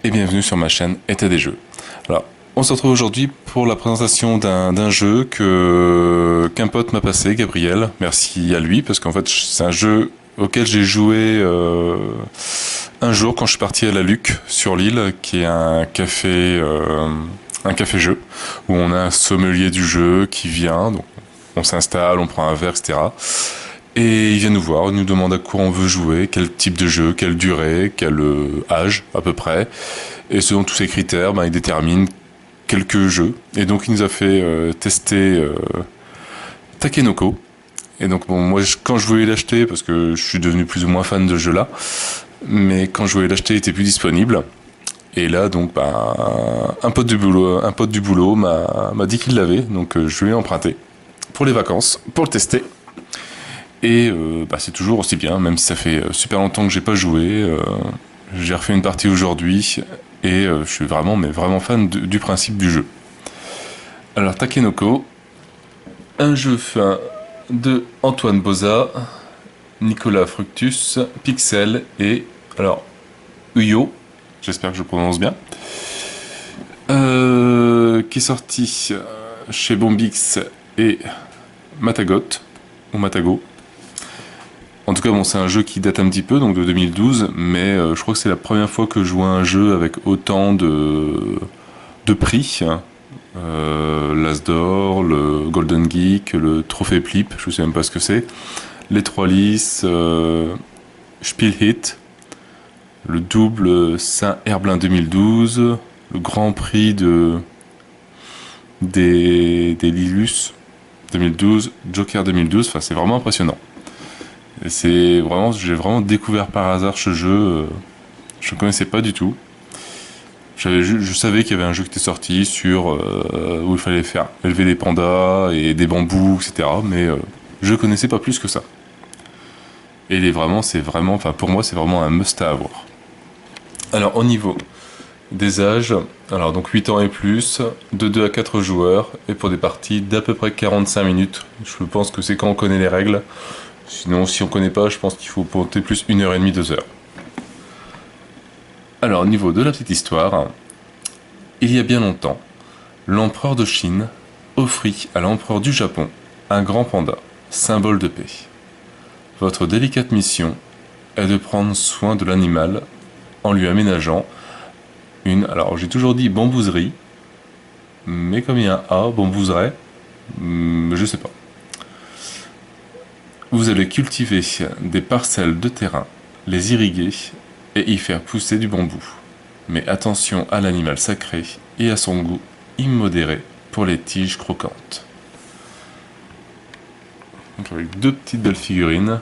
et bienvenue sur ma chaîne État des jeux. Alors, on se retrouve aujourd'hui pour la présentation d'un jeu qu'un pote m'a passé, Gabriel. Merci à lui, parce qu'en fait, c'est un jeu auquel j'ai joué un jour quand je suis parti à la Luc sur l'île, qui est un café jeu, où on a un sommelier du jeu qui vient, donc on s'installe, on prend un verre, etc. Et il vient nous voir, il nous demande à quoi on veut jouer, quel type de jeu, quelle durée, quel âge à peu près. Et selon tous ces critères, il détermine quelques jeux. Et donc il nous a fait tester Takenoko. Et donc bon, moi quand je voulais l'acheter, parce que je suis devenu plus ou moins fan de ce jeu-là, mais quand je voulais l'acheter, il était plus disponible. Et là donc un pote du boulot m'a dit qu'il l'avait, donc je lui ai emprunté pour les vacances, pour le tester. Et c'est toujours aussi bien, même si ça fait super longtemps que j'ai pas joué. J'ai refait une partie aujourd'hui et je suis vraiment fan du principe du jeu. Alors Takenoko, un jeu fin de Antoine Boza, Nicolas Fructus, Pixel et alors Uyo, j'espère que je prononce bien, qui est sorti chez Bombix et Matagot ou Matago. En tout cas, bon, c'est un jeu qui date un petit peu, donc de 2012, mais je crois que c'est la première fois que je joue à un jeu avec autant de prix. L'As d'Or, le Golden Geek, le Trophée Plip, je ne sais même pas ce que c'est, les 3 lices, Spielhit, le double Saint-Herblain 2012, le Grand Prix des Lilus 2012, Joker 2012, enfin c'est vraiment impressionnant. J'ai vraiment découvert par hasard ce jeu, je ne connaissais pas du tout. Je savais qu'il y avait un jeu qui était sorti où il fallait faire élever des pandas et des bambous, etc. Mais je connaissais pas plus que ça. Et pour moi, c'est vraiment un must à avoir. Alors au niveau des âges, alors donc 8 ans et plus, de 2 à 4 joueurs, et pour des parties d'à peu près 45 minutes. Je pense que c'est quand on connaît les règles. Sinon, si on connaît pas, je pense qu'il faut compter plus 1h30, 2 heures. Alors, au niveau de la petite histoire, il y a bien longtemps, l'empereur de Chine offrit à l'empereur du Japon un grand panda, symbole de paix. Votre délicate mission est de prendre soin de l'animal en lui aménageant alors j'ai toujours dit bambouserie, mais comme il y a un A, bambouserait, je sais pas. Vous allez cultiver des parcelles de terrain, les irriguer et y faire pousser du bambou. Mais attention à l'animal sacré et à son goût immodéré pour les tiges croquantes. Donc avec 2 petites belles figurines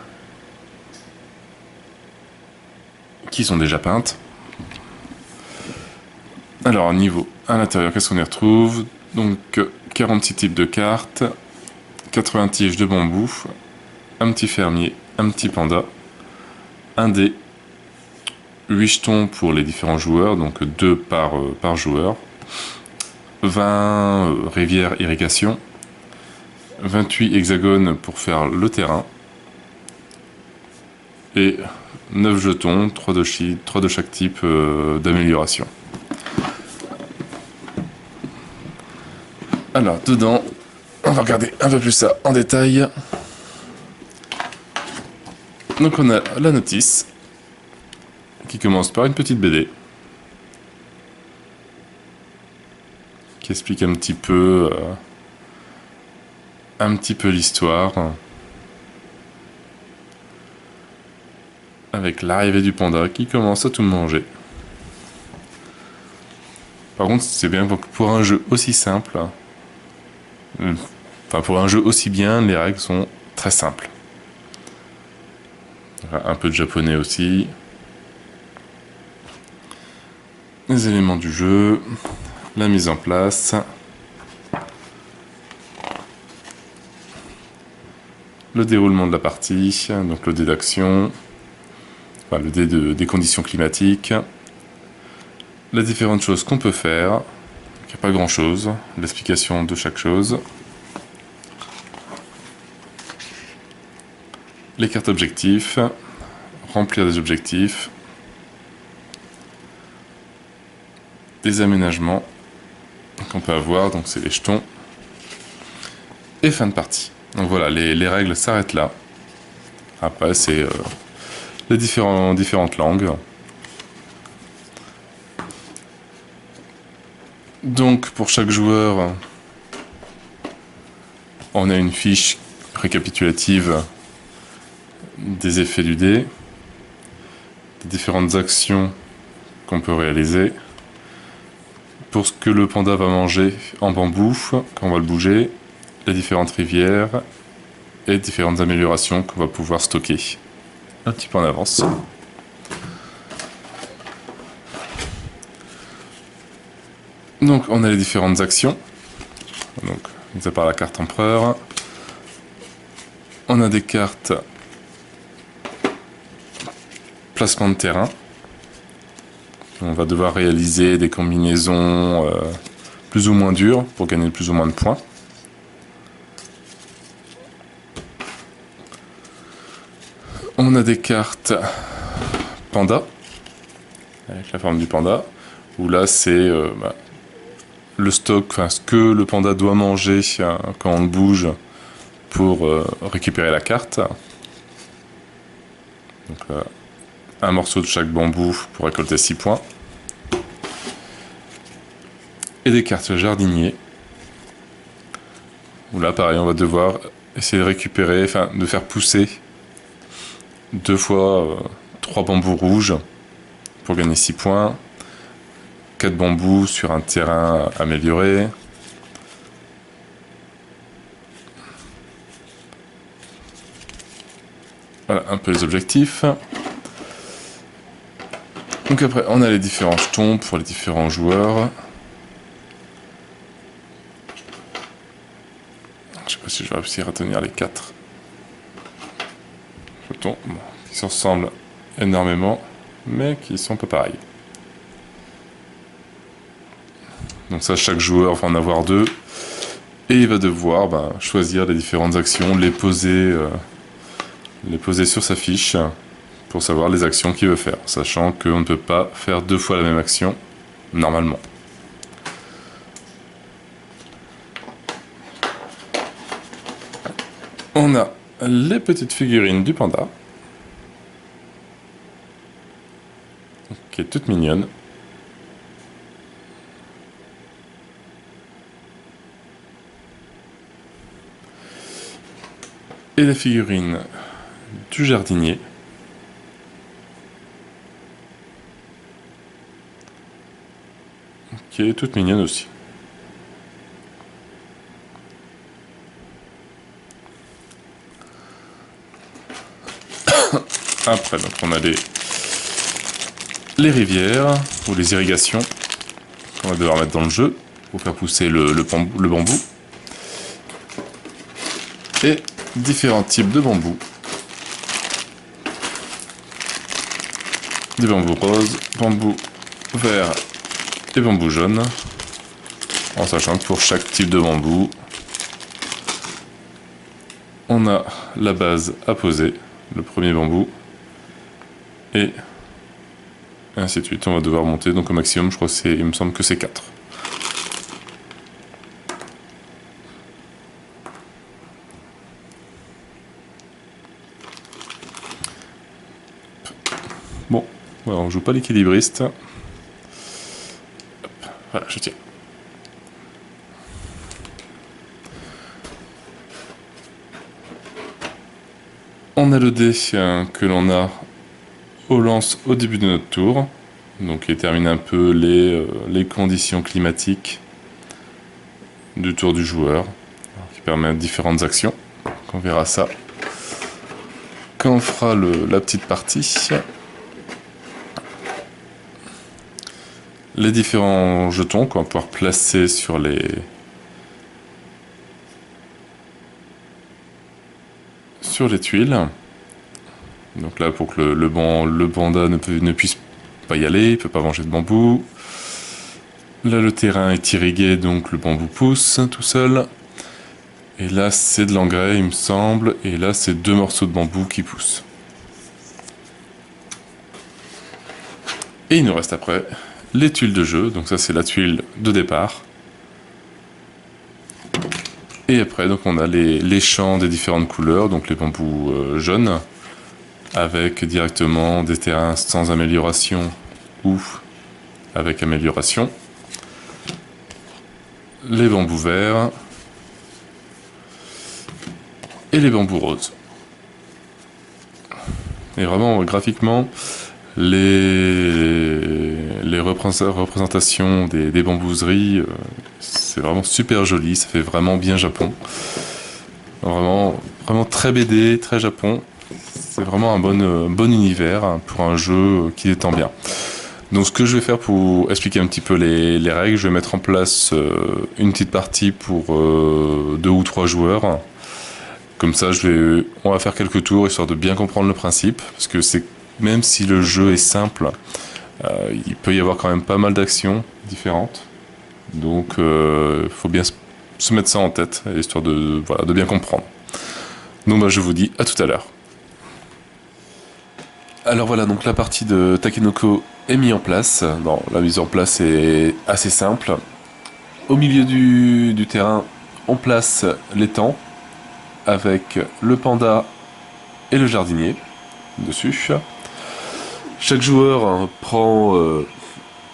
qui sont déjà peintes. Alors niveau à l'intérieur, qu'est-ce qu'on y retrouve? Donc 46 types de cartes, 80 tiges de bambou, un petit fermier, un petit panda, un dé, 8 jetons pour les différents joueurs, donc 2 par joueur, 20 rivières irrigation, 28 hexagones pour faire le terrain, et 9 jetons, 3 de chaque type d'amélioration. Alors dedans, on va regarder un peu plus ça en détail. Donc on a la notice qui commence par une petite BD qui explique un petit peu l'histoire avec l'arrivée du panda qui commence à tout manger. Par contre, c'est bien pour un jeu aussi simple, pour un jeu aussi bien, les règles sont très simples. Un peu de japonais aussi. Les éléments du jeu, la mise en place, le déroulement de la partie, donc le dé d'action, le dé des conditions climatiques, les différentes choses qu'on peut faire, il n'y a pas grand chose, l'explication de chaque chose, les cartes objectifs, remplir des objectifs, des aménagements qu'on peut avoir. Donc c'est les jetons. Et fin de partie. Donc voilà, les règles s'arrêtent là. Après c'est les différentes langues. Donc pour chaque joueur, on a une fiche récapitulative des effets du dé, des différentes actions qu'on peut réaliser, pour ce que le panda va manger en bambou quand on va le bouger, les différentes rivières et différentes améliorations qu'on va pouvoir stocker. Un petit peu en avance. Donc on a les différentes actions, donc mis à part la carte empereur, on a des cartes placement de terrain. On va devoir réaliser des combinaisons plus ou moins dures pour gagner plus ou moins de points. On a des cartes panda, avec la forme du panda, où là c'est le stock, enfin ce que le panda doit manger quand on le bouge pour récupérer la carte. Donc, un morceau de chaque bambou pour récolter 6 points. Et des cartes jardinier, où là pareil on va devoir essayer de récupérer, enfin de faire pousser 2 fois 3 bambous rouges pour gagner 6 points. 4 bambous sur un terrain amélioré. Voilà un peu les objectifs. Donc après on a les différents jetons pour les différents joueurs. Je sais pas si je vais réussir à tenir les 4 jetons qui se ressemblent énormément mais qui sont pas pareils. Donc ça, chaque joueur va en avoir 2. Et il va devoir choisir les différentes actions, les poser sur sa fiche pour savoir les actions qu'il veut faire. Sachant qu'on ne peut pas faire 2 fois la même action, normalement. On a les petites figurines du panda. Qui est toute mignonne. Et la figurine du jardinier. Qui est toute mignonne aussi. Après, donc on a les rivières ou les irrigations qu'on va devoir mettre dans le jeu pour faire pousser le bambou. Et différents types de bambous. Des bambous roses, bambous verts et bambous jaunes. En sachant que pour chaque type de bambou, on a la base à poser, le premier bambou, et ainsi de suite. On va devoir monter, donc au maximum, je crois que il me semble que c'est 4. Bon, voilà, on joue pas l'équilibriste. Voilà, je tiens. On a le dé que l'on a au lance au début de notre tour, donc il détermine un peu les conditions climatiques du tour du joueur, qui permet différentes actions. Donc on verra ça quand on fera la petite partie. Les différents jetons qu'on va pouvoir placer sur les tuiles. Donc là, pour que le panda ne puisse pas y aller, il ne peut pas manger de bambou. Là, le terrain est irrigué, donc le bambou pousse tout seul. Et là, c'est de l'engrais, il me semble. Et là, c'est 2 morceaux de bambou qui poussent. Et il nous reste après les tuiles de jeu, donc ça c'est la tuile de départ. Et après donc on a les champs des différentes couleurs, donc les bambous jaunes, avec directement des terrains sans amélioration ou avec amélioration. Les bambous verts et les bambous roses. Et vraiment graphiquement, les représentations des bambouseries, c'est vraiment super joli, ça fait vraiment bien Japon. Vraiment, vraiment très BD, très Japon. C'est vraiment un bon univers pour un jeu qui détend bien. Donc ce que je vais faire pour expliquer un petit peu les règles, je vais mettre en place une petite partie pour 2 ou 3 joueurs. Comme ça, on va faire quelques tours histoire de bien comprendre le principe, parce que même si le jeu est simple, il peut y avoir quand même pas mal d'actions différentes. Donc, il faut bien se mettre ça en tête, histoire de bien comprendre. Donc, je vous dis à tout à l'heure. Alors voilà, donc la partie de Takenoko est mise en place. Non, la mise en place est assez simple. Au milieu du terrain, on place l'étang avec le panda et le jardinier dessus. Chaque joueur prend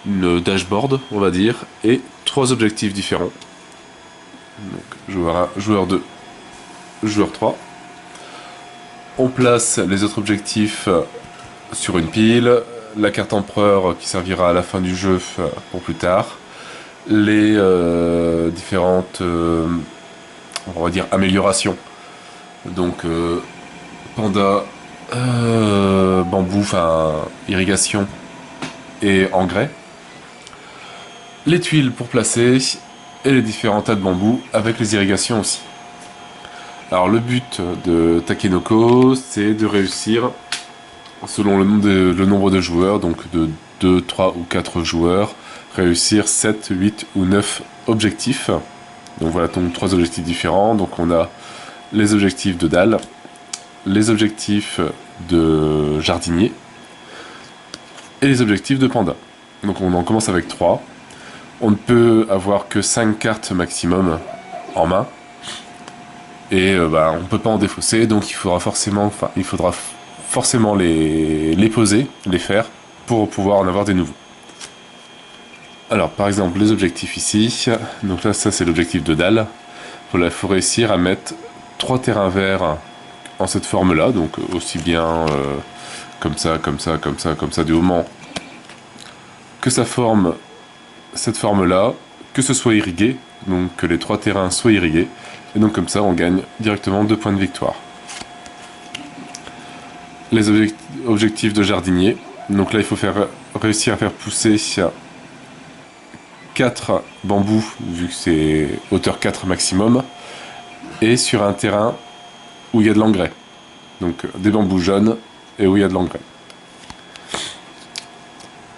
une dashboard, on va dire, et 3 objectifs différents. Donc, joueur 1, joueur 2, joueur 3. On place les autres objectifs sur une pile, la carte empereur qui servira à la fin du jeu pour plus tard, les différentes, on va dire, améliorations. Donc, panda, bambou, irrigation et engrais. Les tuiles pour placer et les différents tas de bambou avec les irrigations aussi. Alors le but de Takenoko, c'est de réussir, selon le nombre de joueurs, donc de 2, 3 ou 4 joueurs, réussir 7, 8 ou 9 objectifs. Donc voilà, donc 3 objectifs différents. Donc on a les objectifs de dalle, les objectifs de jardinier et les objectifs de panda. Donc on en commence avec 3. On ne peut avoir que 5 cartes maximum en main. Et on ne peut pas en défausser, donc il faudra forcément les poser, les faire, pour pouvoir en avoir des nouveaux. Alors par exemple les objectifs ici, donc là ça c'est l'objectif de dalle. Il faut réussir à mettre 3 terrains verts en cette forme là, donc aussi bien comme ça, du moment que ça forme cette forme là, que ce soit irrigué, donc que les 3 terrains soient irrigués, et donc comme ça on gagne directement 2 points de victoire. Les objectifs de jardinier, donc là il faut réussir à faire pousser 4 bambous, vu que c'est hauteur 4 maximum, et sur un terrain où il y a de l'engrais. Donc des bambous jaunes et où il y a de l'engrais.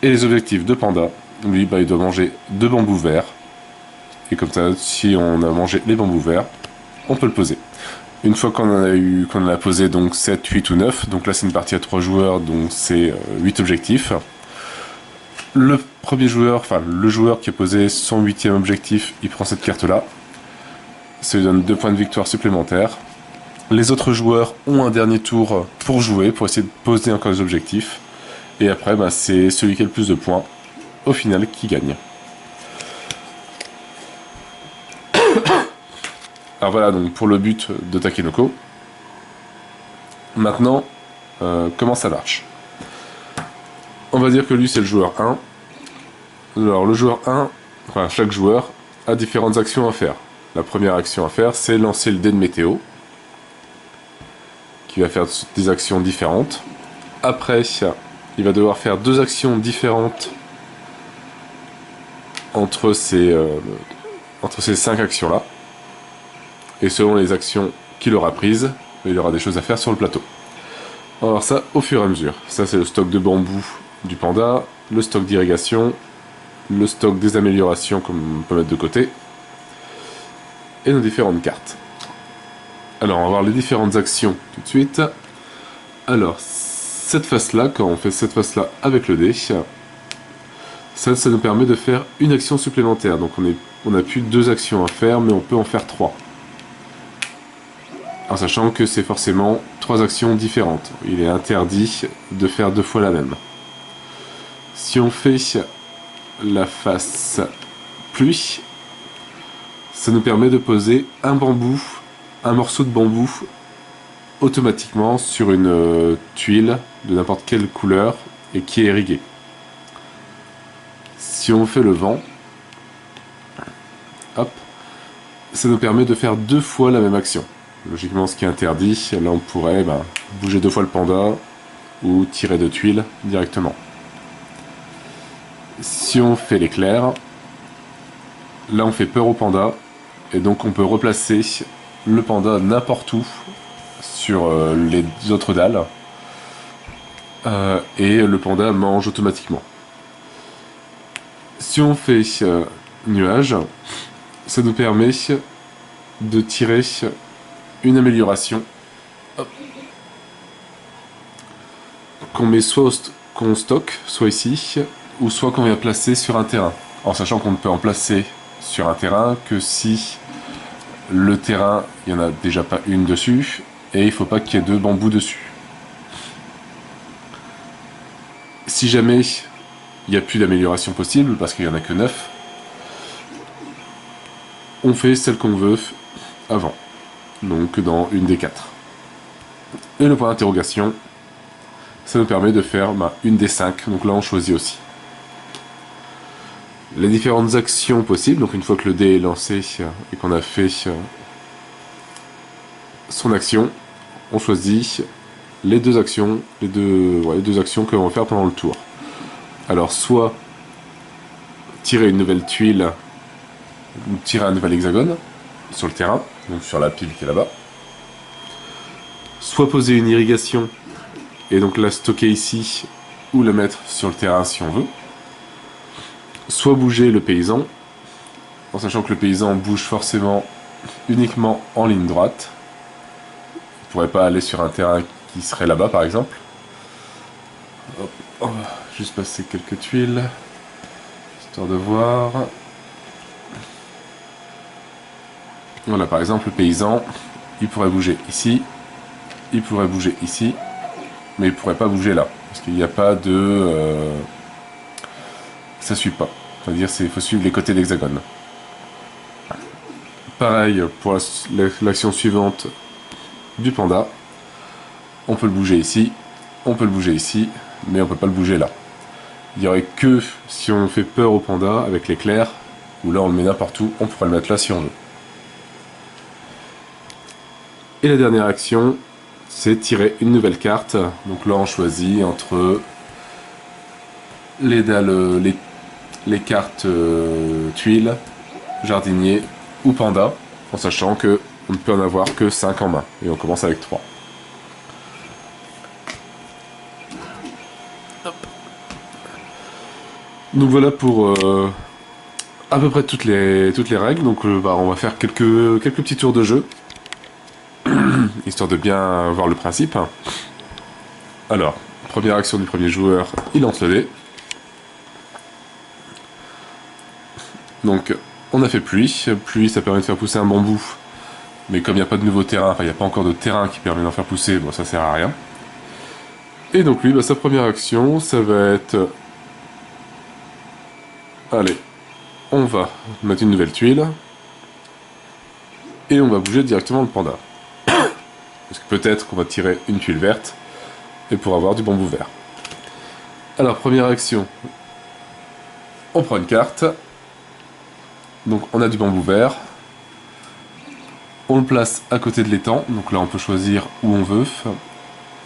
Et les objectifs de panda, lui il doit manger 2 bambous verts. Et comme ça, si on a mangé les bambous verts, on peut le poser. Une fois qu'on en a posé donc 7, 8 ou 9, donc là c'est une partie à 3 joueurs, donc c'est 8 objectifs. Le premier joueur, le joueur qui a posé son 8e objectif, il prend cette carte-là. Ça lui donne 2 points de victoire supplémentaires. Les autres joueurs ont un dernier tour pour jouer, pour essayer de poser encore des objectifs. Et après, c'est celui qui a le plus de points, au final, qui gagne. Alors voilà, donc pour le but de Takenoko. Maintenant, comment ça marche? On va dire que lui, c'est le joueur 1. Alors le joueur 1, chaque joueur a différentes actions à faire. La première action à faire, c'est lancer le dé de météo, qui va faire des actions différentes. Après, il va devoir faire 2 actions différentes entre ces 5 actions-là. Et selon les actions qu'il aura prises, il aura des choses à faire sur le plateau. On va voir ça au fur et à mesure. Ça, c'est le stock de bambou du panda, le stock d'irrigation, le stock des améliorations comme on peut mettre de côté, et nos différentes cartes. Alors, on va voir les différentes actions tout de suite. Alors, cette face-là, quand on fait cette face-là avec le dé, Ça nous permet de faire une action supplémentaire. Donc on n'a plus 2 actions à faire, mais on peut en faire 3. En sachant que c'est forcément 3 actions différentes. Il est interdit de faire 2 fois la même. Si on fait la face pluie, ça nous permet de poser un morceau de bambou automatiquement sur une tuile de n'importe quelle couleur et qui est irriguée. Si on fait le vent, hop, ça nous permet de faire 2 fois la même action. Logiquement, ce qui est interdit, là on pourrait bouger 2 fois le panda ou tirer 2 tuiles directement. Si on fait l'éclair, là on fait peur au panda et donc on peut replacer le panda n'importe où sur les autres dalles et le panda mange automatiquement. Si on fait nuage, ça nous permet de tirer une amélioration qu'on met qu'on stocke, soit ici, ou soit qu'on vient placer sur un terrain. En sachant qu'on ne peut en placer sur un terrain que si le terrain, il n'y en a déjà pas une dessus, et il ne faut pas qu'il y ait 2 bambous dessus. Si jamais il n'y a plus d'amélioration possible, parce qu'il n'y en a que 9, on fait celle qu'on veut avant. Donc dans une des 4. Et le point d'interrogation, ça nous permet de faire une des 5, donc là on choisit aussi. Les différentes actions possibles, donc une fois que le dé est lancé et qu'on a fait son action, on choisit les 2 actions, les deux actions que l'on va faire pendant le tour. Alors soit tirer une nouvelle tuile, ou tirer un nouvel hexagone sur le terrain, donc sur la pile qui est là-bas. Soit poser une irrigation, et donc la stocker ici, ou la mettre sur le terrain si on veut. Soit bouger le paysan, en sachant que le paysan bouge forcément uniquement en ligne droite. Il ne pourrait pas aller sur un terrain qui serait là-bas par exemple. Hop, on va juste passer quelques tuiles, histoire de voir. Voilà, par exemple, le paysan, il pourrait bouger ici, il pourrait bouger ici, mais il pourrait pas bouger là, parce qu'il n'y a pas de... ça suit pas. C'est-à-dire qu'il faut suivre les côtés de l'hexagone. Pareil pour l'action suivante du panda. On peut le bouger ici, on peut le bouger ici, mais on peut pas le bouger là. Il y aurait que si on fait peur au panda avec l'éclair, où là on le met n'importe où, on pourrait le mettre là si on veut. Et la dernière action, c'est tirer une nouvelle carte. Donc là on choisit entre les dalles, les cartes tuiles, jardinier ou panda, en sachant que on ne peut en avoir que 5 en main. Et on commence avec 3. Hop. Donc voilà pour à peu près toutes les règles. Donc on va faire quelques petits tours de jeu, histoire de bien voir le principe. Alors, première action du premier joueur, il lance le dé. Donc, on a fait pluie. Pluie, ça permet de faire pousser un bambou. Mais comme il n'y a pas de nouveau terrain, enfin il n'y a pas encore de terrain qui permet d'en faire pousser, bon ça sert à rien. Et donc lui, sa première action, ça va être... Allez, on va mettre une nouvelle tuile. Et on va bouger directement le panda. Parce que peut-être qu'on va tirer une tuile verte, et pour avoir du bambou vert. Alors, première action. On prend une carte. Donc on a du bambou vert. On le place à côté de l'étang, donc là on peut choisir où on veut.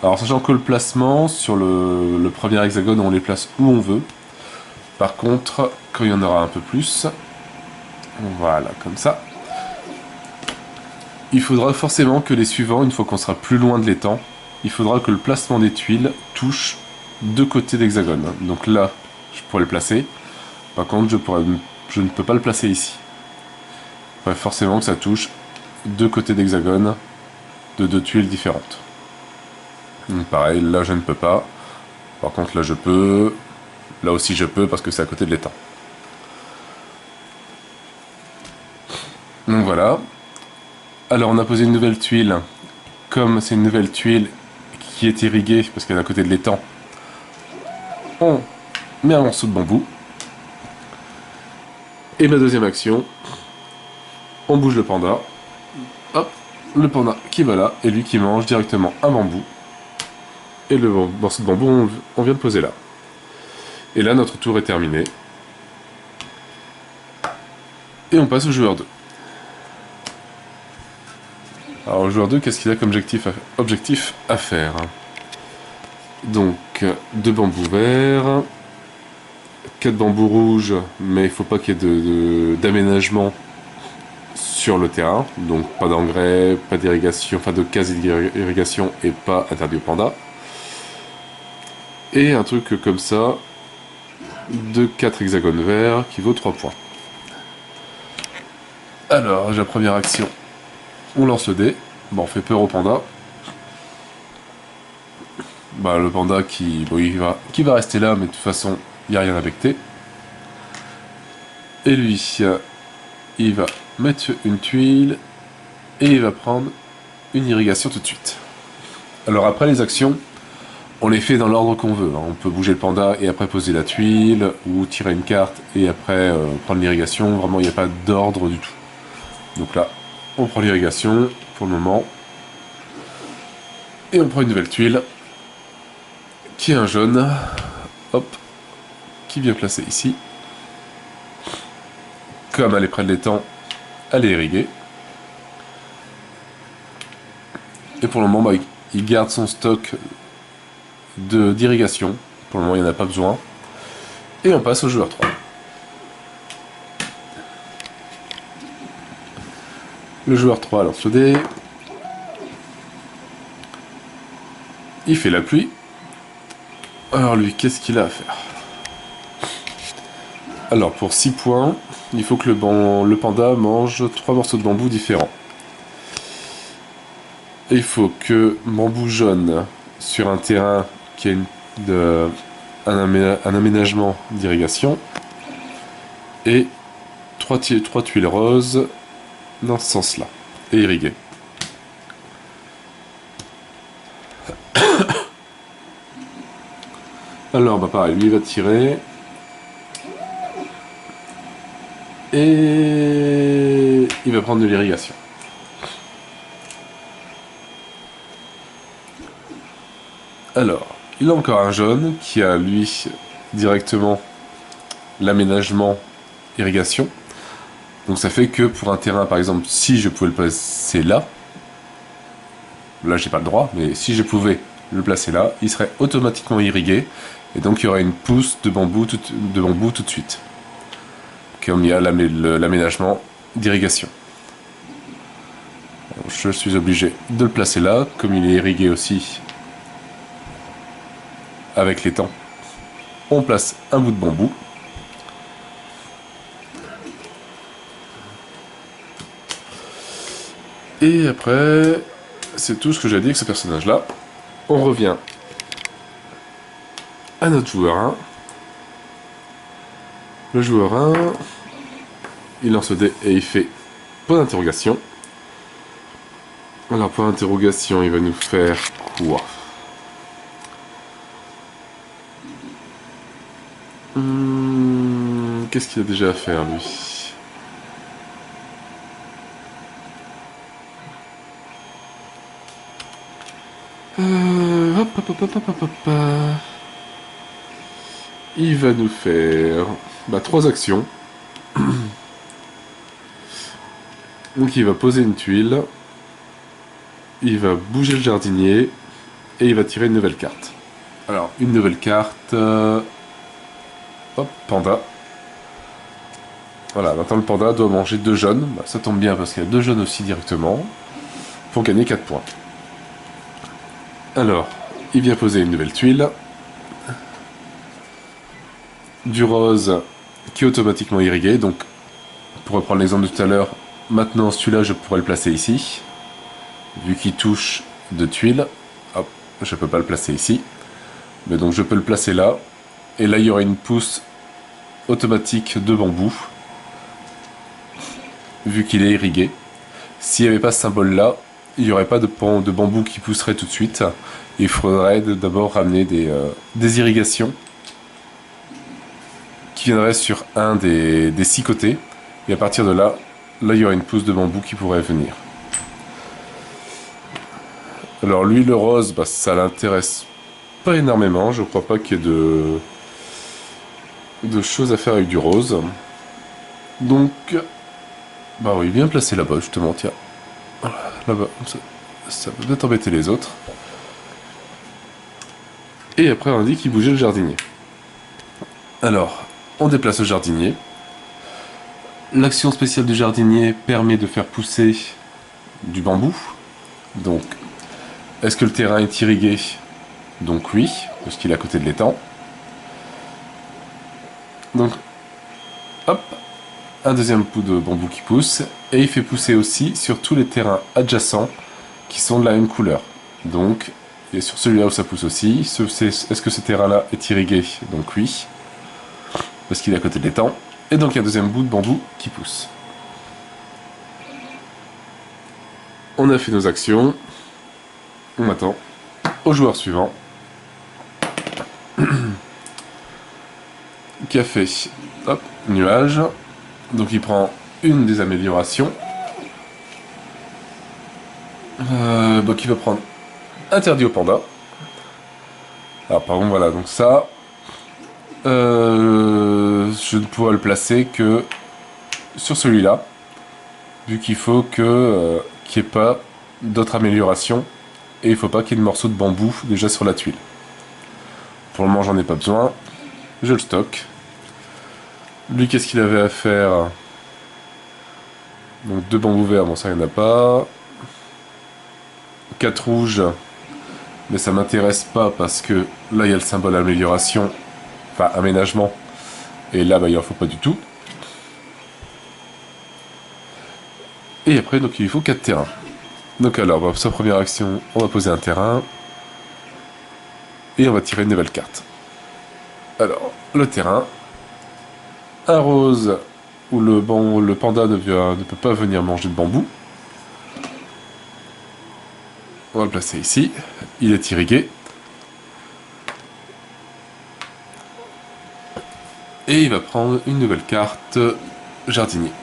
Alors sachant que le placement, sur le premier hexagone, on les place où on veut. Par contre, quand il y en aura un peu plus, voilà, comme ça, il faudra forcément que les suivants, une fois qu'on sera plus loin de l'étang, il faudra que le placement des tuiles touche 2 côtés d'hexagone. Donc là, je pourrais le placer. Par contre, je ne peux pas le placer ici. Il faudrait forcément que ça touche 2 côtés d'hexagone de 2 tuiles différentes. Donc pareil, là je ne peux pas. Par contre là je peux. Là aussi je peux parce que c'est à côté de l'étang. Donc voilà. Alors on a posé une nouvelle tuile. Comme c'est une nouvelle tuile qui est irriguée parce qu'elle est à côté de l'étang, on met un morceau de bambou. Et ma deuxième action, on bouge le panda. Hop, le panda qui va là et lui qui mange directement un bambou. Et le morceau de bambou, on vient de poser là. Et là, notre tour est terminé. Et on passe au joueur 2. Alors, le joueur 2, qu'est-ce qu'il a comme objectif à faire? Donc, 2 bambous verts, 4 bambous rouges, mais il ne faut pas qu'il y ait d'aménagement sur le terrain. Donc, pas d'engrais, pas d'irrigation, enfin de quasi-irrigation et pas interdit au panda. Et un truc comme ça, de 4 hexagones verts qui vaut 3 points. Alors, la première action, on lance le dé. Bon, on fait peur au panda. Bah, le panda qui va rester là, mais de toute façon, il n'y a rien à becter. Et lui, il va mettre une tuile et il va prendre une irrigation tout de suite. Alors après les actions, on les fait dans l'ordre qu'on veut. On peut bouger le panda et après poser la tuile, ou tirer une carte et après prendre l'irrigation. Vraiment, il n'y a pas d'ordre du tout. Donc là, on prend l'irrigation pour le moment. Et on prend une nouvelle tuile, qui est un jaune. Hop, qui vient placer ici. Comme elle est près de l'étang, elle est irriguée. Et pour le moment, bah, il garde son stock d'irrigation. Pour le moment, il n'y en a pas besoin. Et on passe au joueur 3. Le joueur 3 lance le dé. Il fait la pluie. Alors lui, qu'est-ce qu'il a à faire? Alors pour 6 points, il faut que le panda mange 3 morceaux de bambou différents. Et il faut que bambou jaune sur un terrain qui a un aménagement d'irrigation et 3 tuiles roses dans ce sens-là, et irriguées. Alors bah pareil, lui il va tirer. Et il va prendre de l'irrigation. Alors, il a encore un jaune qui a lui directement l'aménagement irrigation. Donc ça fait que pour un terrain, par exemple, si je pouvais le placer là, j'ai pas le droit, mais si je pouvais le placer là, il serait automatiquement irrigué, et donc il y aurait une pousse de bambou tout de suite. Comme il y a l'aménagement d'irrigation. Je suis obligé de le placer là, comme il est irrigué aussi avec l'étang. On place un bout de bambou. Et après, c'est tout ce que j'ai dit avec ce personnage-là. On revient à notre joueur 1. Le joueur 1, il lance le dé et il fait point d'interrogation. Alors, point d'interrogation, il va nous faire quoi? Qu'est-ce qu'il a déjà à faire, lui? Il va nous faire 3 actions. Donc il va poser une tuile, il va bouger le jardinier et il va tirer une nouvelle carte. Alors une nouvelle carte, hop, panda. Voilà, maintenant le panda doit manger 2 jaunes, ça tombe bien parce qu'il y a 2 jaunes aussi directement, pour gagner 4 points. Alors, il vient poser une nouvelle tuile, du rose qui est automatiquement irrigué, donc pour reprendre l'exemple de tout à l'heure, maintenant celui-là je pourrais le placer ici, vu qu'il touche 2 tuiles, hop, je peux pas le placer ici, mais donc je peux le placer là, Et là, il y aurait une pousse automatique de bambou, vu qu'il est irrigué. S'il n'y avait pas ce symbole-là, il n'y aurait pas de bambou qui pousserait tout de suite. Il faudrait d'abord ramener des irrigations qui viendraient sur un des 6 côtés. Et à partir de là, il y aurait une pousse de bambou qui pourrait venir. Alors lui, le rose, bah, ça l'intéresse pas énormément. Je crois pas qu'il y ait de choses à faire avec du rose. Donc, bah oui, bien placé là-bas, justement, tiens. Là-bas, ça va peut-être embêter les autres. Et après, on a dit qu'il bougeait le jardinier. Alors, on déplace le jardinier. L'action spéciale du jardinier permet de faire pousser du bambou. Donc, est-ce que le terrain est irrigué? Donc oui, parce qu'il est à côté de l'étang. Donc, hop, un deuxième coup de bambou qui pousse. Et il fait pousser aussi sur tous les terrains adjacents qui sont de la même couleur. Donc, et sur celui-là où ça pousse aussi. Est-ce que ce terrain-là est irrigué? Donc oui, parce qu'il est à côté de l'étang. Et donc il y a un deuxième bout de bambou qui pousse. On a fait nos actions. On attend au joueur suivant. Qui a fait, hop, nuage. Donc il prend une des améliorations. Donc il va prendre interdit au panda. Alors par contre voilà, donc ça, je ne pourrai le placer que sur celui-là, vu qu'il faut qu'il n'y ait pas d'autres améliorations, et il ne faut pas qu'il y ait de morceaux de bambou déjà sur la tuile. Pour le moment j'en ai pas besoin, je le stocke. Lui, qu'est-ce qu'il avait à faire? Donc 2 bambous verts, bon ça il n'y en a pas. 4 rouges, mais ça m'intéresse pas parce que là il y a le symbole amélioration, enfin aménagement, et là bah, il en faut pas du tout. Et après donc il lui faut 4 terrains. Donc alors bah, sa première action, on va poser un terrain et on va tirer une nouvelle carte. Alors le terrain, un rose où le panda ne peut pas venir manger de bambou. On va le placer ici. Il est irrigué. Et il va prendre une nouvelle carte jardinier.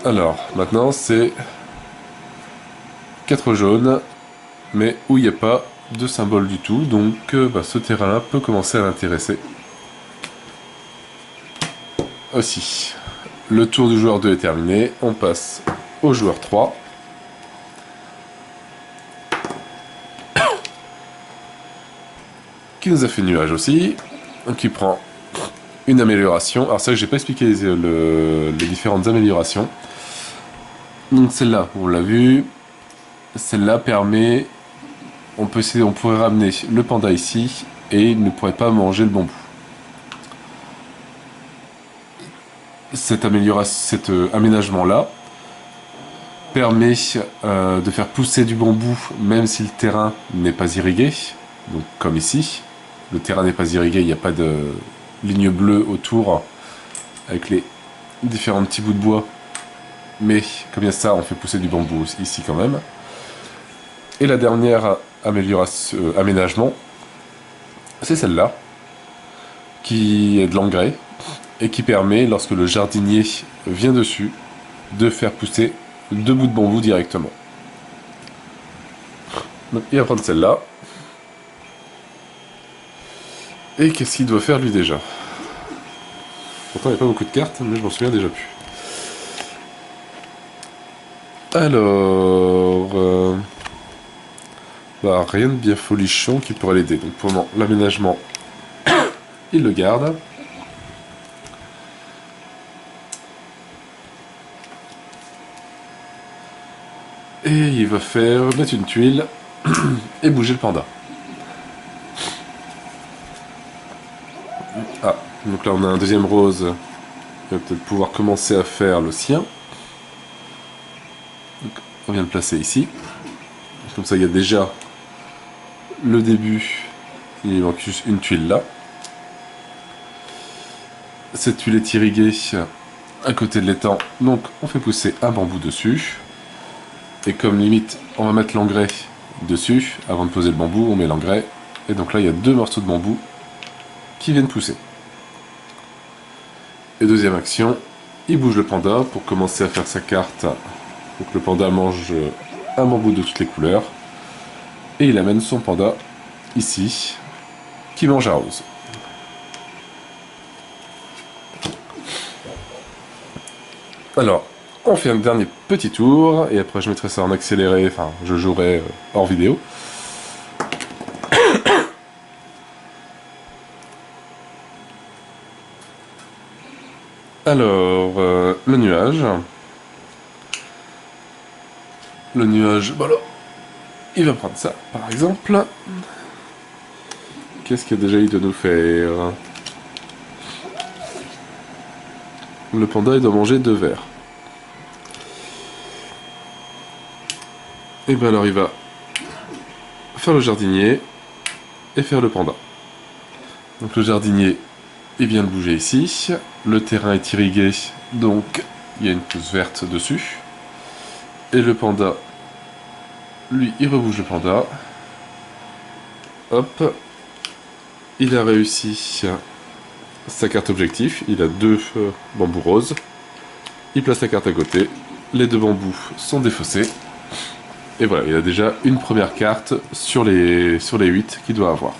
Alors, maintenant c'est 4 jaunes, mais où il n'y a pas de symbole du tout. Donc bah, ce terrain-là peut commencer à l'intéresser. Aussi. Le tour du joueur 2 est terminé. On passe au joueur 3. Qui nous a fait nuage aussi. Donc il prend une amélioration. Alors c'est vrai que j'ai pas expliqué les différentes améliorations. Donc celle-là, on l'a vu. Celle-là permet... On pourrait ramener le panda ici et il ne pourrait pas manger le bambou. Cet aménagement-là permet de faire pousser du bambou même si le terrain n'est pas irrigué. Donc comme ici. Le terrain n'est pas irrigué, il n'y a pas de ligne bleue autour avec les différents petits bouts de bois. Mais comme il y a ça, on fait pousser du bambou ici quand même. Et la dernière aménagement, c'est celle-là, qui est de l'engrais et qui permet, lorsque le jardinier vient dessus, de faire pousser 2 bouts de bambou directement. Donc il va prendre celle-là. Et qu'est-ce qu'il doit faire lui déjà? Pourtant il n'y a pas beaucoup de cartes, mais je m'en souviens déjà plus. Alors... bah, rien de bien folichon qui pourrait l'aider. Donc pour le moment, l'aménagement, il le garde. Et il va mettre une tuile et bouger le panda. Ah, donc là on a un deuxième rose. Il va peut-être pouvoir commencer à faire le sien. Donc, on vient le placer ici. Comme ça il y a déjà le début Il manque juste une tuile là. Cette tuile est irriguée à côté de l'étang, donc on fait pousser un bambou dessus. Et comme limite, on va mettre l'engrais dessus. Avant de poser le bambou, on met l'engrais. Et donc là, il y a 2 morceaux de bambou qui viennent pousser. Et deuxième action, il bouge le panda pour commencer à faire sa carte. Pour que le panda mange un bambou de toutes les couleurs. Et il amène son panda ici, qui mange un rose. Alors, on fait un dernier petit tour, et après je mettrai ça en accéléré, enfin je jouerai hors vidéo. Alors, le nuage. Le nuage, voilà. Il va prendre ça, par exemple. Qu'est-ce qu'il a déjà eu de nous faire? Le panda, il doit manger 2 vers. Et bien alors, il va faire le jardinier et faire le panda. Donc le jardinier, il vient de bouger ici. Le terrain est irrigué, donc il y a une pousse verte dessus. Et le panda, lui, il rebouge le panda. Hop. Il a réussi sa carte objectif. Il a 2 bambous roses. Il place la carte à côté. Les 2 bambous sont défaussés. Et voilà, il a déjà une première carte sur les 8 qu'il doit avoir.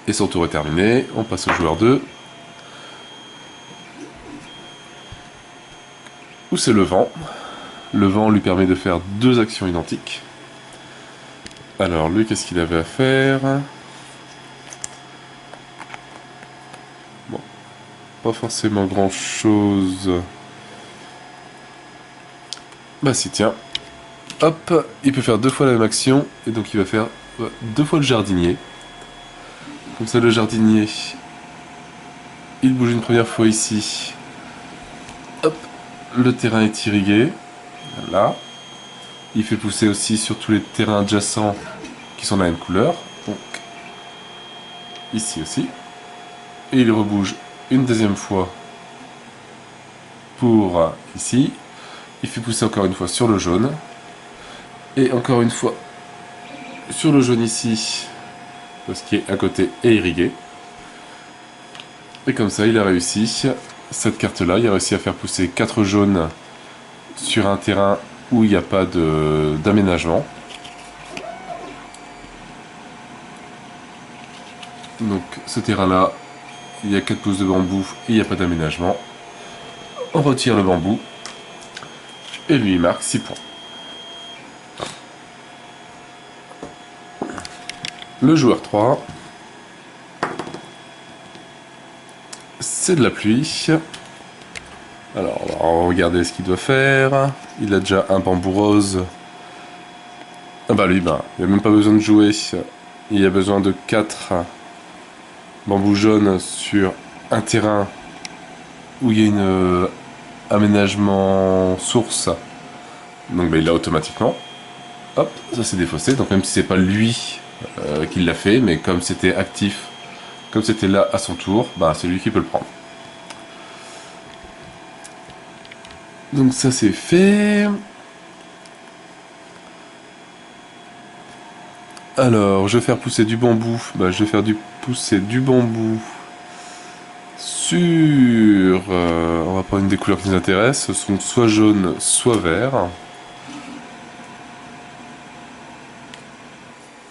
Et son tour est terminé. On passe au joueur 2. Où c'est le vent. Le vent lui permet de faire 2 actions identiques. Alors lui, qu'est-ce qu'il avait à faire? Bon, pas forcément grand-chose. Bah si, tiens. Hop, il peut faire 2 fois la même action, et donc il va faire 2 fois le jardinier. Comme ça, le jardinier, il bouge une première fois ici. Hop, le terrain est irrigué. Là. Il fait pousser aussi sur tous les terrains adjacents qui sont de la même couleur. Donc, ici aussi. Et il rebouge une deuxième fois pour ici. Il fait pousser encore une fois sur le jaune. Et encore une fois sur le jaune ici, parce qui est à côté est irrigué. Et comme ça, il a réussi cette carte-là. Il a réussi à faire pousser 4 jaunes sur un terrain où il n'y a pas d'aménagement. Donc ce terrain-là, il y a 4 pousses de bambou et il n'y a pas d'aménagement. On retire le bambou. Et lui, il marque 6 points. Le joueur 3, c'est de la pluie. Alors, on va regarder ce qu'il doit faire. Il a déjà un bambou rose. Ah bah lui, il n'y a même pas besoin de jouer. Il y a besoin de 4 bambous jaunes sur un terrain où il y a une aménagement source. Donc bah, il l'a automatiquement. Hop, ça c'est défaussé. Donc même si c'est pas lui qui l'a fait, mais comme c'était actif, comme c'était là à son tour, bah c'est lui qui peut le prendre. Donc ça c'est fait. Alors, je vais faire pousser du bambou. Bah, je vais faire pousser du bambou sur... on va prendre une des couleurs qui nous intéressent. Ce sont soit jaune, soit vert.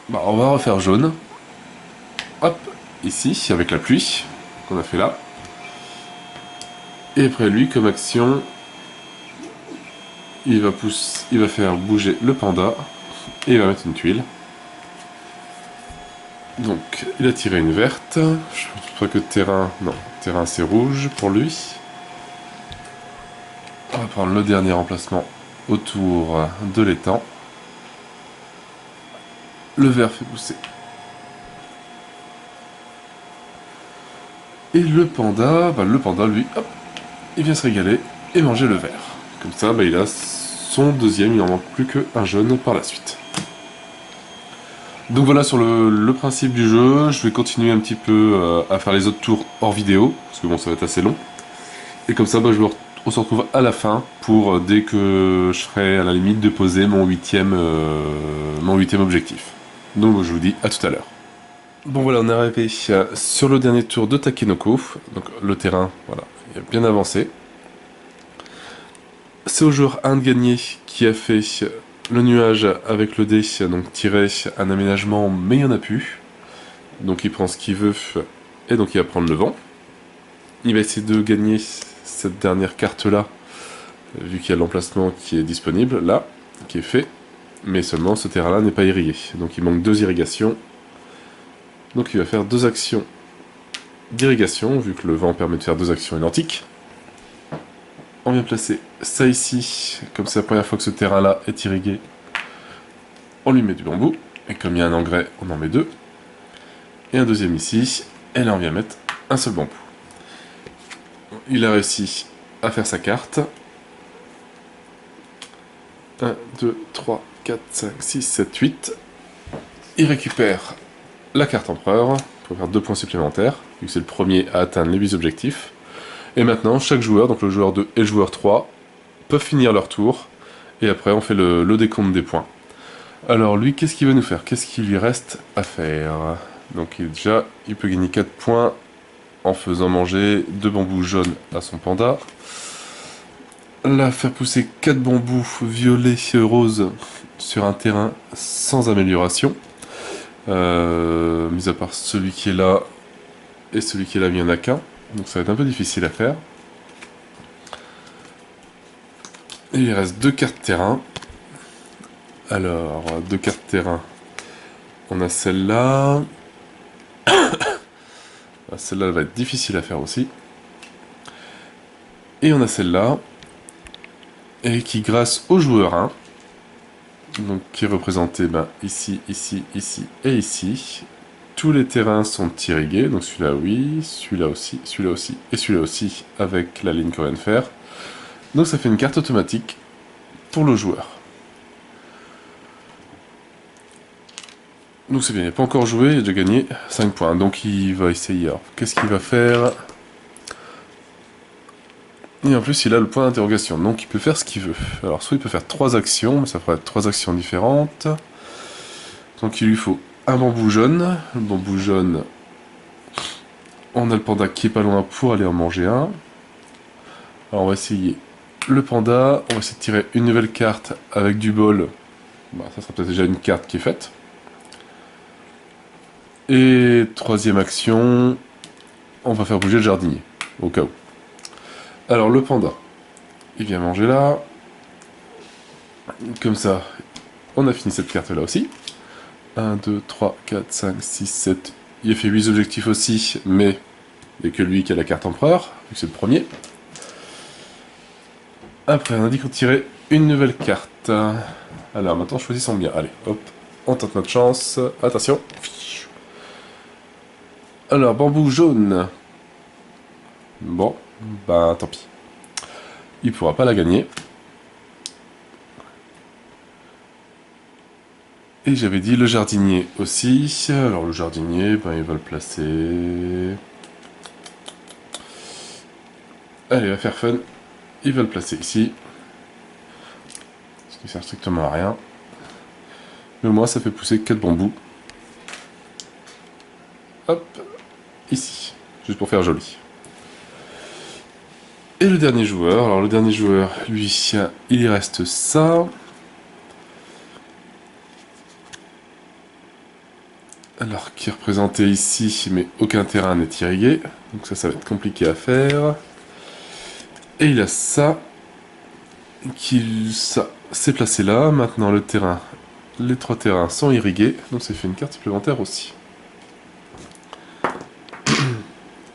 Bah, on va refaire jaune. Hop, ici, avec la pluie qu'on a fait là. Et après lui, comme action, il va faire bouger le panda et il va mettre une tuile. Donc, il a tiré une verte. Je crois que terrain... Non, terrain c'est rouge pour lui. On va prendre le dernier emplacement autour de l'étang. Le vert fait pousser. Et le panda, lui, hop, il vient se régaler et manger le vert. Comme ça, il a son deuxième, il n'en manque plus qu'un jaune par la suite. Donc voilà sur le principe du jeu. Je vais continuer un petit peu à faire les autres tours hors vidéo, parce que bon, ça va être assez long. Et comme ça, bah, on se retrouve à la fin pour dès que je serai à la limite de poser mon huitième objectif. Donc je vous dis à tout à l'heure. Bon voilà, on est arrivé sur le dernier tour de Takenoko. Donc le terrain, voilà, il a bien avancé. C'est au joueur 1 de gagner qui a fait le nuage avec le dé, donc tiré un aménagement, mais il n'y en a plus. Donc il prend ce qu'il veut, et donc il va prendre le vent. Il va essayer de gagner cette dernière carte-là, vu qu'il y a l'emplacement qui est disponible, là, qui est fait. Mais seulement ce terrain-là n'est pas irrigué. Donc il manque 2 irrigations. Donc il va faire 2 actions d'irrigation, vu que le vent permet de faire 2 actions identiques. On vient placer ça ici, comme c'est la première fois que ce terrain-là est irrigué. On lui met du bambou, et comme il y a un engrais, on en met 2. Et un deuxième ici, et là on vient mettre un seul bambou. Il a réussi à faire sa carte. 1, 2, 3, 4, 5, 6, 7, 8. Il récupère la carte empereur, pour faire 2 points supplémentaires, vu que c'est le premier à atteindre les 8 objectifs. Et maintenant, chaque joueur, donc le joueur 2 et le joueur 3, peuvent finir leur tour, et après on fait le décompte des points. Alors lui, qu'est-ce qu'il va nous faire? Qu'est-ce qu'il lui reste à faire? Donc déjà, il peut gagner 4 points en faisant manger 2 bambous jaunes à son panda. Là, faire pousser 4 bambous violets et roses sur un terrain sans amélioration. Mis à part celui qui est là et celui qui est là, il n'y en a qu'un. Donc ça va être un peu difficile à faire. Et il reste 2 cartes terrain. Alors, 2 cartes terrain. On a celle-là. Celle-là va être difficile à faire aussi. Et on a celle-là. Et qui, grâce au joueur 1, donc qui est représenté ici, ici, ici et ici, tous les terrains sont irrigués. Donc celui-là, oui, celui-là aussi, celui-là aussi et celui-là aussi, avec la ligne qu'on vient de faire. Donc ça fait une carte automatique pour le joueur. Donc c'est bien, il n'a pas encore joué, il a déjà gagné 5 points. Donc il va essayer. Qu'est-ce qu'il va faire? Et en plus il a le point d'interrogation, donc il peut faire ce qu'il veut. Alors soit il peut faire 3 actions, mais ça fera 3 actions différentes. Donc il lui faut un bambou jaune. Le bambou jaune, on a le panda qui est pas loin pour aller en manger un. Alors on va essayer le panda, on va essayer de tirer une nouvelle carte avec du bol. Ça sera peut-être déjà une carte qui est faite. Et troisième action, on va faire bouger le jardinier, au cas où. Alors le panda, il vient manger là. Comme ça, on a fini cette carte là aussi. 1, 2, 3, 4, 5, 6, 7. Il a fait 8 objectifs aussi, mais il n'y a que lui qui a la carte empereur, vu que c'est le premier. Après, on a dit qu'on tirait une nouvelle carte. Alors maintenant, choisissons bien. Allez, hop, on tente notre chance. Attention. Alors, bambou jaune. Bon, tant pis. Il pourra pas la gagner. Et j'avais dit le jardinier aussi. Alors le jardinier, il va le placer... Allez, il va faire fun. Il va le placer ici. Ce qui sert strictement à rien. Mais au moins ça fait pousser 4 bambous. Hop, ici. Juste pour faire joli. Et le dernier joueur, alors le dernier joueur, lui, il y reste ça. Alors, qui est représenté ici, mais aucun terrain n'est irrigué. Donc ça va être compliqué à faire. Et il a ça. Ça, c'est placé là. Maintenant, le terrain, les 3 terrains sont irrigués. Donc ça fait une carte supplémentaire aussi.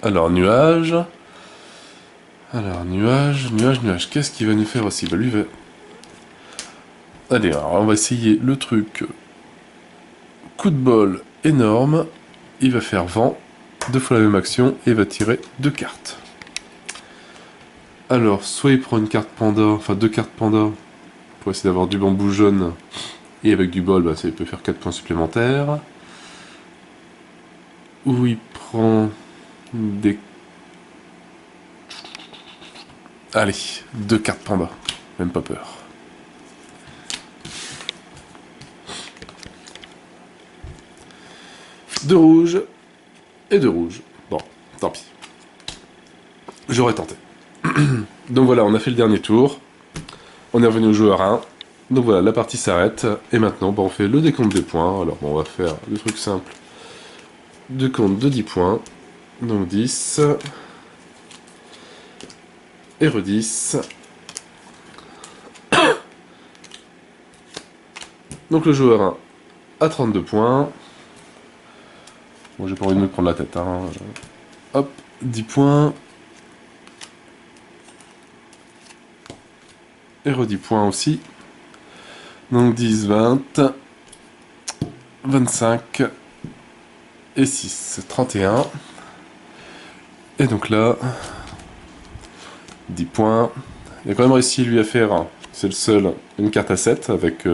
Alors, nuage. Alors, nuage. Qu'est-ce qu'il va nous faire aussi? Lui va... Allez, alors on va essayer le truc. Coup de bol énorme. Il va faire vent. 2 fois la même action. Et il va tirer 2 cartes. Alors, soit il prend une carte panda, enfin 2 cartes panda, pour essayer d'avoir du bambou jaune Et avec du bol, bah, ça il peut faire 4 points supplémentaires. Où il prend des... Allez, 2 cartes panda. Même pas peur. Deux rouges et 2 rouges. Bon, tant pis. J'aurais tenté. Donc voilà, on a fait le dernier tour. On est revenu au joueur 1. Donc voilà, la partie s'arrête. Et maintenant, bah, on fait le décompte des points. Alors bon, on va faire le truc simple. Décompte de 10 points. Donc 10. Et re-10. Donc le joueur 1 a 32 points. Bon, j'ai pas envie de me prendre la tête. Hein. Hop, 10 points. Et re-10 points aussi. Donc 10, 20, 25 et 6, 31. Et donc là, 10 points. Il a quand même réussi lui à faire, c'est le seul, une carte à 7 avec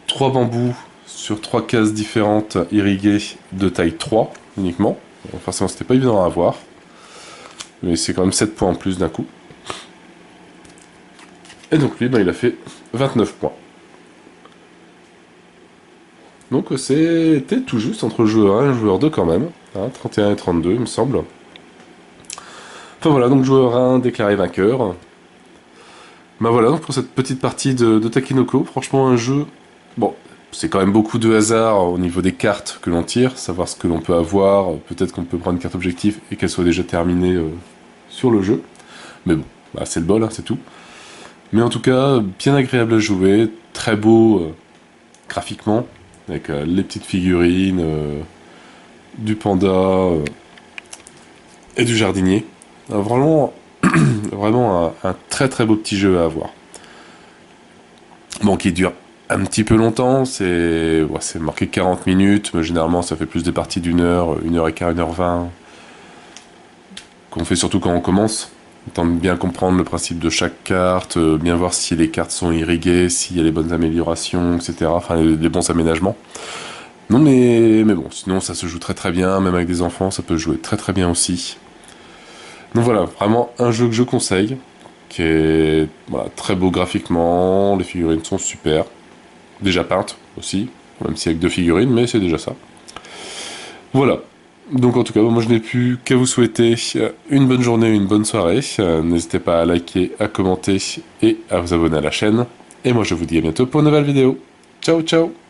3 bambous sur 3 cases différentes irriguées de taille 3 uniquement. Donc forcément c'était pas évident à avoir. Mais c'est quand même 7 points en plus d'un coup. Et donc lui, ben, il a fait 29 points. Donc c'était tout juste entre joueur 1 et joueur 2 quand même. Hein, 31 et 32 il me semble. Enfin voilà, donc joueur 1 déclaré vainqueur. Ben voilà, donc pour cette petite partie de Takenoko, franchement un jeu... Bon, c'est quand même beaucoup de hasard au niveau des cartes que l'on tire, savoir ce que l'on peut avoir, peut-être qu'on peut prendre une carte objectif et qu'elle soit déjà terminée sur le jeu. Mais bon, bah, c'est le bol, hein, c'est tout. Mais en tout cas, bien agréable à jouer, très beau graphiquement, avec les petites figurines, du panda et du jardinier. Vraiment, vraiment un très très beau petit jeu à avoir. Bon, qui dure un petit peu longtemps, c'est marqué 40 minutes, mais généralement ça fait plus des parties d'1 heure, 1h15, 1h20, qu'on fait surtout quand on commence. Tant de bien comprendre le principe de chaque carte, bien voir si les cartes sont irriguées, s'il y a les bonnes améliorations, etc. Enfin, les bons aménagements. Non, mais bon, sinon ça se joue très très bien, même avec des enfants, ça peut jouer très très bien aussi. Donc voilà, vraiment un jeu que je conseille, qui est voilà, très beau graphiquement, les figurines sont super, déjà peintes aussi, même si avec 2 figurines, mais c'est déjà ça. Voilà. Donc en tout cas, moi je n'ai plus qu'à vous souhaiter une bonne journée, une bonne soirée. N'hésitez pas à liker, à commenter et à vous abonner à la chaîne. Et moi je vous dis à bientôt pour une nouvelle vidéo. Ciao ciao!